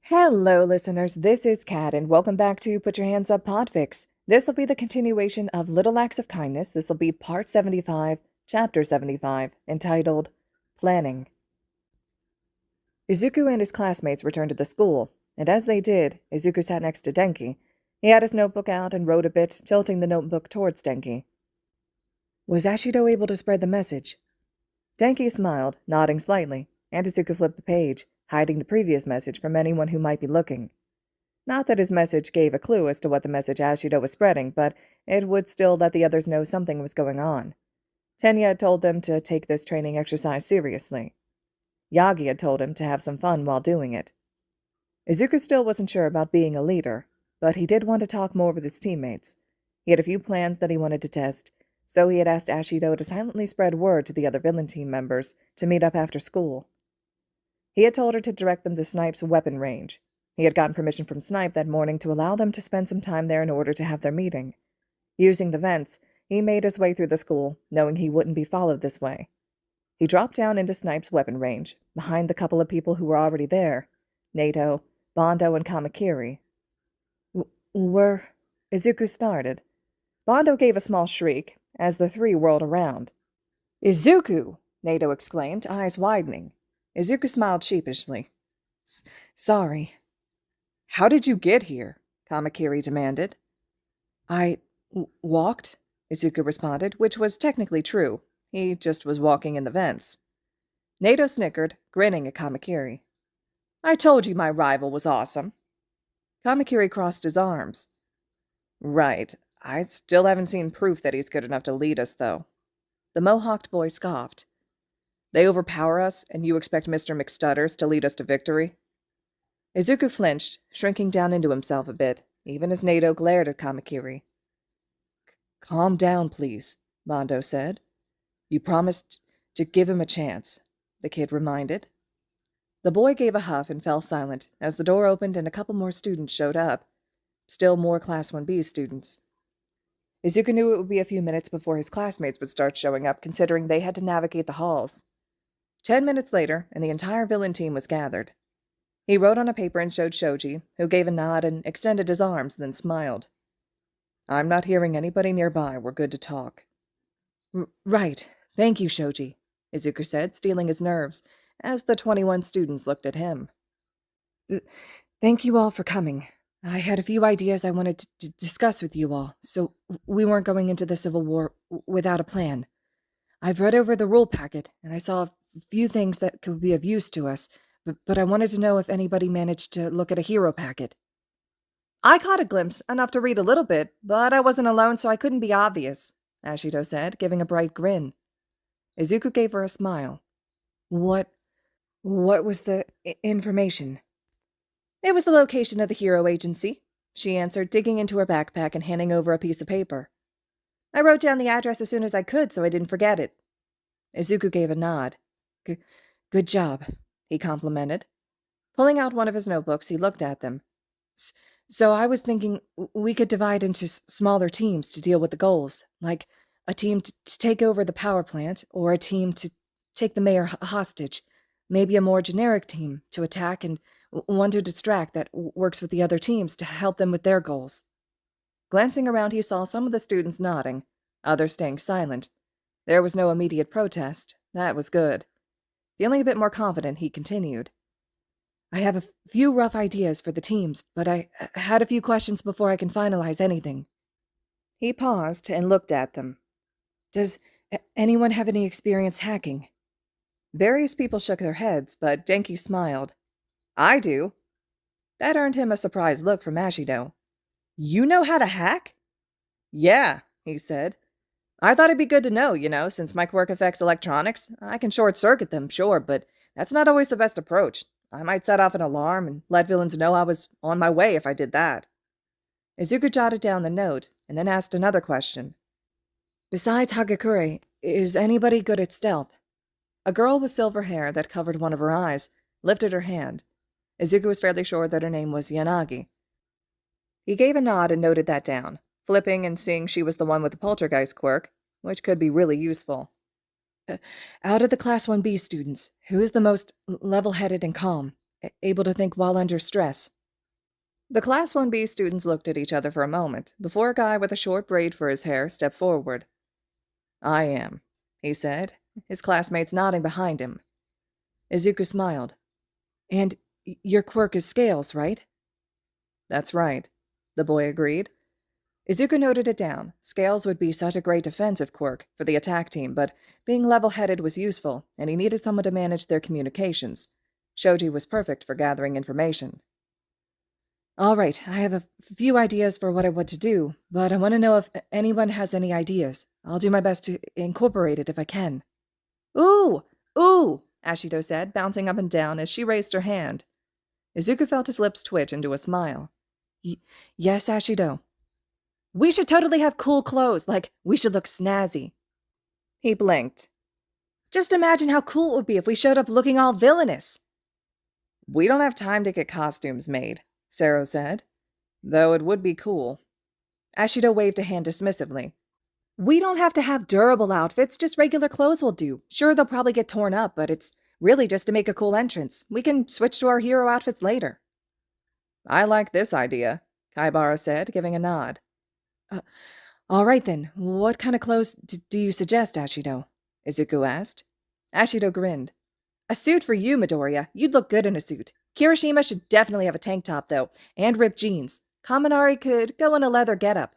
Hello, listeners. This is Kat, and welcome back to Put Your Hands Up Podfics. This will be the continuation of Little Acts of Kindness. This will be Part 75, Chapter 75, entitled Planning. Izuku and his classmates returned to the school, and as they did, Izuku sat next to Denki. He had his notebook out and wrote a bit, tilting the notebook towards Denki. Was Ashido able to spread the message? Denki smiled, nodding slightly, and Izuku flipped the page, hiding the previous message from anyone who might be looking. Not that his message gave a clue as to what the message Ashido was spreading, but it would still let the others know something was going on. Tenya had told them to take this training exercise seriously. Yagi had told him to have some fun while doing it. Izuku still wasn't sure about being a leader, but he did want to talk more with his teammates. He had a few plans that he wanted to test, so he had asked Ashido to silently spread word to the other villain team members to meet up after school. He had told her to direct them to Snipe's weapon range. He had gotten permission from Snipe that morning to allow them to spend some time there in order to have their meeting. Using the vents, he made his way through the school, knowing he wouldn't be followed this way. He dropped down into Snipe's weapon range, behind the couple of people who were already there, Nato, Bondo, and Kamakiri. Izuku started. Bondo gave a small shriek, as the three whirled around. "Izuku!" Nato exclaimed, eyes widening. Izuku smiled sheepishly. Sorry. How did you get here? Kamakiri demanded. I walked, Izuku responded, which was technically true. He just was walking in the vents. Nato snickered, grinning at Kamakiri. I told you my rival was awesome. Kamakiri crossed his arms. Right. I still haven't seen proof that he's good enough to lead us, though. The mohawked boy scoffed. They overpower us, and you expect Mr. McStutters to lead us to victory? Izuku flinched, shrinking down into himself a bit, even as Nato glared at Kamakiri. Calm down, please, Bondo said. You promised to give him a chance, the kid reminded. The boy gave a huff and fell silent as the door opened and a couple more students showed up. Still more Class 1B students. Izuku knew it would be a few minutes before his classmates would start showing up, considering they had to navigate the halls. 10 minutes later, and the entire villain team was gathered. He wrote on a paper and showed Shoji, who gave a nod and extended his arms, then smiled. I'm not hearing anybody nearby. We're good to talk. Right. Thank you, Shoji, Izuku said, steeling his nerves, as the 21 students looked at him. Thank you all for coming. I had a few ideas I wanted to discuss with you all, so we weren't going into the Civil War without a plan. I've read over the rule packet, and I saw a few things that could be of use to us, but I wanted to know if anybody managed to look at a hero packet. I caught a glimpse, enough to read a little bit, but I wasn't alone, so I couldn't be obvious, Ashido said, giving a bright grin. Izuku gave her a smile. What was the information? It was the location of the hero agency, she answered, digging into her backpack and handing over a piece of paper. I wrote down the address as soon as I could, so I didn't forget it. Izuku gave a nod. Good job, he complimented. Pulling out one of his notebooks, he looked at them. So I was thinking we could divide into smaller teams to deal with the goals, like a team to take over the power plant, or a team to take the mayor hostage, maybe a more generic team to attack and one to distract that works with the other teams to help them with their goals. Glancing around, he saw some of the students nodding, others staying silent. There was no immediate protest. That was good. Feeling a bit more confident, he continued. I have a few rough ideas for the teams, but I had a few questions before I can finalize anything. He paused and looked at them. Does anyone have any experience hacking? Various people shook their heads, but Denki smiled. I do. That earned him a surprised look from Ashido. You know how to hack? Yeah, he said. I thought it'd be good to know, since my quirk affects electronics. I can short-circuit them, sure, but that's not always the best approach. I might set off an alarm and let villains know I was on my way if I did that. Izuku jotted down the note, and then asked another question. Besides Hagakure, is anybody good at stealth? A girl with silver hair that covered one of her eyes lifted her hand. Izuku was fairly sure that her name was Yanagi. He gave a nod and noted that down, flipping and seeing she was the one with the poltergeist quirk, which could be really useful. Out of the Class 1B students, who is the most level-headed and calm? able to think while under stress. The Class 1B students looked at each other for a moment, before a guy with a short braid for his hair stepped forward. I am, he said, his classmates nodding behind him. Izuku smiled. And your quirk is scales, right? That's right, the boy agreed. Izuku noted it down. Scales would be such a great defensive quirk for the attack team, but being level-headed was useful, and he needed someone to manage their communications. Shoji was perfect for gathering information. All right, I have a few ideas for what I want to do, but I want to know if anyone has any ideas. I'll do my best to incorporate it if I can. Ooh! Ooh! Ashido said, bouncing up and down as she raised her hand. Izuku felt his lips twitch into a smile. Yes, Ashido. We should totally have cool clothes, like we should look snazzy. He blinked. Just imagine how cool it would be if we showed up looking all villainous. We don't have time to get costumes made, Sero said, though it would be cool. Ashido waved a hand dismissively. We don't have to have durable outfits, just regular clothes will do. Sure, they'll probably get torn up, but it's really just to make a cool entrance. We can switch to our hero outfits later. I like this idea, Kaibara said, giving a nod. All right then, what kind of clothes do you suggest, Ashido? Izuku asked. Ashido grinned. A suit for you, Midoriya. You'd look good in a suit. Kirishima should definitely have a tank top, though, and ripped jeans. Kaminari could go in a leather getup.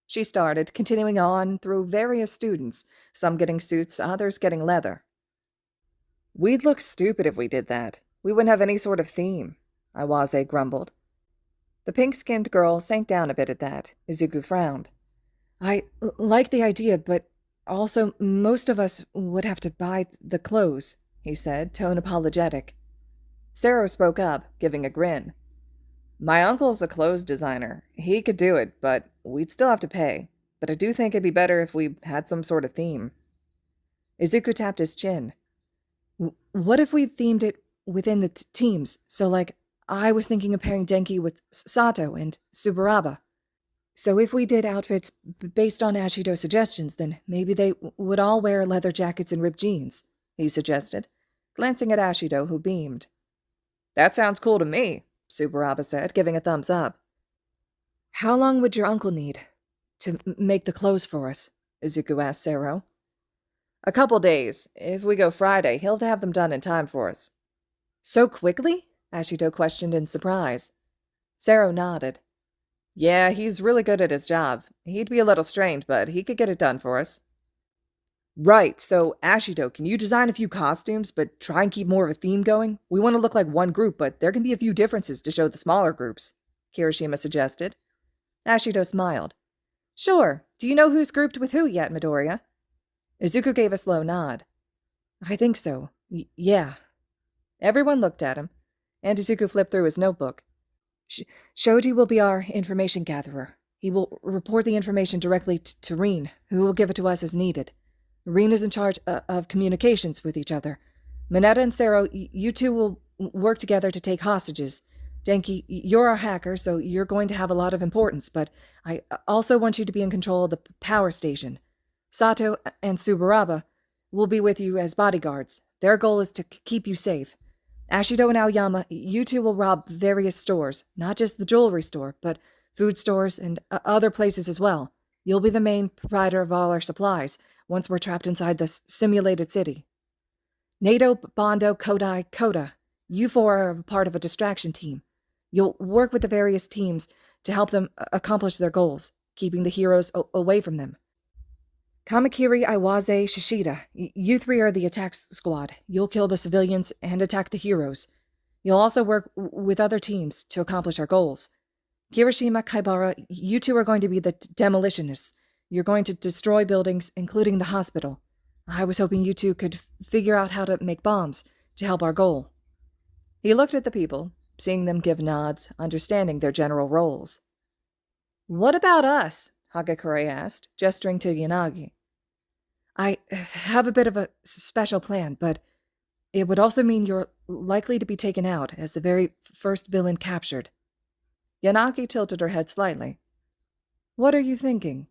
She started, continuing on through various students, some getting suits, others getting leather. We'd look stupid if we did that. We wouldn't have any sort of theme, Aizawa grumbled. The pink-skinned girl sank down a bit at that. Izuku frowned. I like the idea, but also most of us would have to buy the clothes, he said, tone apologetic. Sero spoke up, giving a grin. My uncle's a clothes designer. He could do it, but we'd still have to pay. But I do think it'd be better if we had some sort of theme. Izuku tapped his chin. What if we themed it within the teams? So, like, I was thinking of pairing Denki with Sato and Tsuburaba. So if we did outfits based on Ashido's suggestions, then maybe they would all wear leather jackets and ripped jeans, he suggested, glancing at Ashido, who beamed. That sounds cool to me, Tsuburaba said, giving a thumbs up. How long would your uncle need to make the clothes for us? Izuku asked Sero. A couple days. If we go Friday, he'll have them done in time for us. So quickly? Ashido questioned in surprise. Sero nodded. Yeah, he's really good at his job. He'd be a little strained, but he could get it done for us. Right, so Ashido, can you design a few costumes, but try and keep more of a theme going? We want to look like one group, but there can be a few differences to show the smaller groups, Kirishima suggested. Ashido smiled. Sure. Do you know who's grouped with who yet, Midoriya? Izuku gave a slow nod. I think so. Yeah. Everyone looked at him, and Izuku flipped through his notebook. Shoji will be our information gatherer. He will report the information directly to Rin, who will give it to us as needed. Rin is in charge of communications with each other. Mineta and Sero, you two will work together to take hostages. Denki, you're our hacker, so you're going to have a lot of importance, but I also want you to be in control of the power station. Sato and Tsuburaba will be with you as bodyguards. Their goal is to keep you safe. Ashido and Aoyama, you two will rob various stores, not just the jewelry store, but food stores and other places as well. You'll be the main provider of all our supplies once we're trapped inside this simulated city. Nato, Bondo, Kodai, Koda, you four are part of a distraction team. You'll work with the various teams to help them accomplish their goals, keeping the heroes away from them. Kamakiri, Aizawa, Shishida, you three are the attack squad. You'll kill the civilians and attack the heroes. You'll also work with other teams to accomplish our goals. Kirishima, Kaibara, you two are going to be the demolitionists. You're going to destroy buildings, including the hospital. I was hoping you two could figure out how to make bombs to help our goal. He looked at the people, seeing them give nods, understanding their general roles. What about us? Hagakure asked, gesturing to Yanagi. I have a bit of a special plan, but it would also mean you're likely to be taken out as the very first villain captured. Yanagi tilted her head slightly. What are you thinking?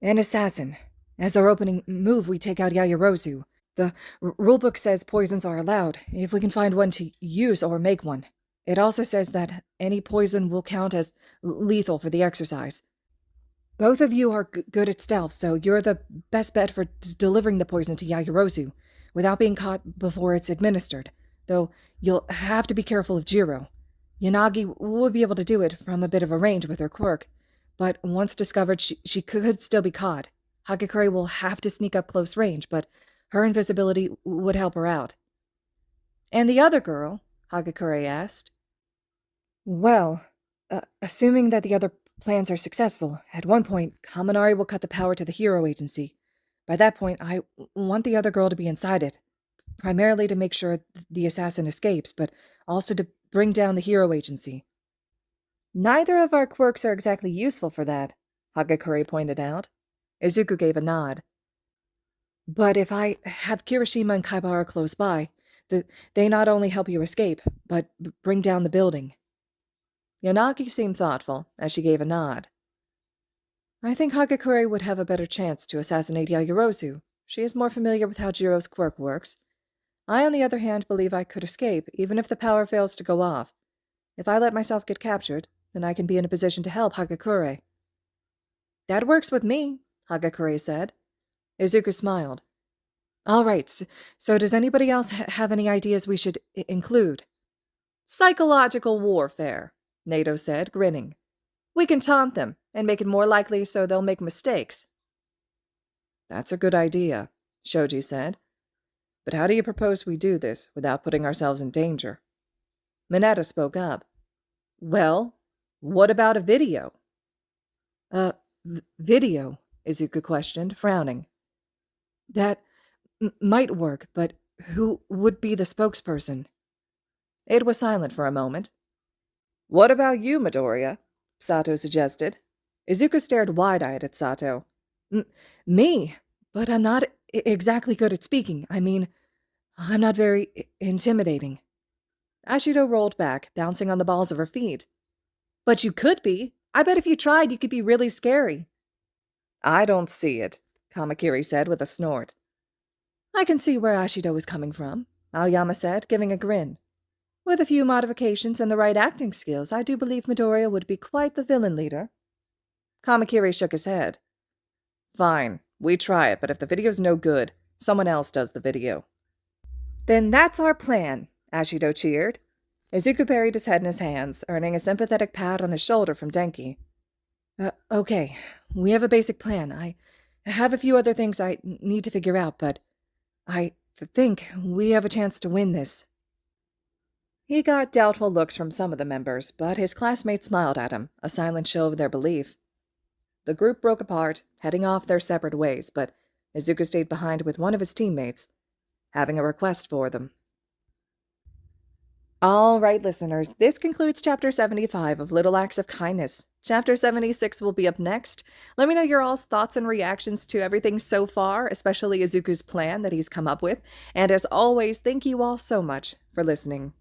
An assassin. As our opening move, we take out Yaoyorozu. The rulebook says poisons are allowed, if we can find one to use or make one. It also says that any poison will count as lethal for the exercise. Both of you are good at stealth, so you're the best bet for delivering the poison to Yaoyorozu, without being caught before it's administered, though you'll have to be careful of Jiro. Yanagi would be able to do it from a bit of a range with her quirk, but once discovered, she could still be caught. Hagakure will have to sneak up close range, but her invisibility would help her out. And the other girl? Hagakure asked. Well, assuming that the other plans are successful, at one point, Kaminari will cut the power to the Hero Agency. By that point, I want the other girl to be inside it, primarily to make sure the assassin escapes, but also to bring down the Hero Agency. Neither of our quirks are exactly useful for that, Hagakure pointed out. Izuku gave a nod. But if I have Kirishima and Kaibara close by, they not only help you escape, but bring down the building. Yanagi seemed thoughtful, as she gave a nod. I think Hagakure would have a better chance to assassinate Yaoyorozu. She is more familiar with how Jiro's quirk works. I, on the other hand, believe I could escape, even if the power fails to go off. If I let myself get captured, then I can be in a position to help Hagakure. That works with me, Hagakure said. Izuku smiled. All right, so does anybody else have any ideas we should include? Psychological warfare, Nato said, grinning. We can taunt them and make it more likely so they'll make mistakes. That's a good idea, Shoji said. But how do you propose we do this without putting ourselves in danger? Mineta spoke up. Well, what about a video? Video? Izuku questioned, frowning. That might work, but who would be the spokesperson? It was silent for a moment. What about you, Midoriya? Sato suggested. Izuku stared wide-eyed at Sato. Me? But I'm not exactly good at speaking. I mean, I'm not very intimidating. Ashido rolled back, bouncing on the balls of her feet. But you could be. I bet if you tried, you could be really scary. I don't see it, Kamakiri said with a snort. I can see where Ashido is coming from, Aoyama said, giving a grin. With a few modifications and the right acting skills, I do believe Midoriya would be quite the villain leader. Kamakiri shook his head. Fine, we try it, but if the video's no good, someone else does the video. Then that's our plan, Ashido cheered. Izuku buried his head in his hands, earning a sympathetic pat on his shoulder from Denki. Okay, we have a basic plan. I have a few other things I need to figure out, but I think we have a chance to win this. He got doubtful looks from some of the members, but his classmates smiled at him, a silent show of their belief. The group broke apart, heading off their separate ways, but Izuku stayed behind with one of his teammates, having a request for them. All right, listeners, this concludes Chapter 75 of Little Acts of Kindness. Chapter 76 will be up next. Let me know your all's thoughts and reactions to everything so far, especially Izuku's plan that he's come up with. And as always, thank you all so much for listening.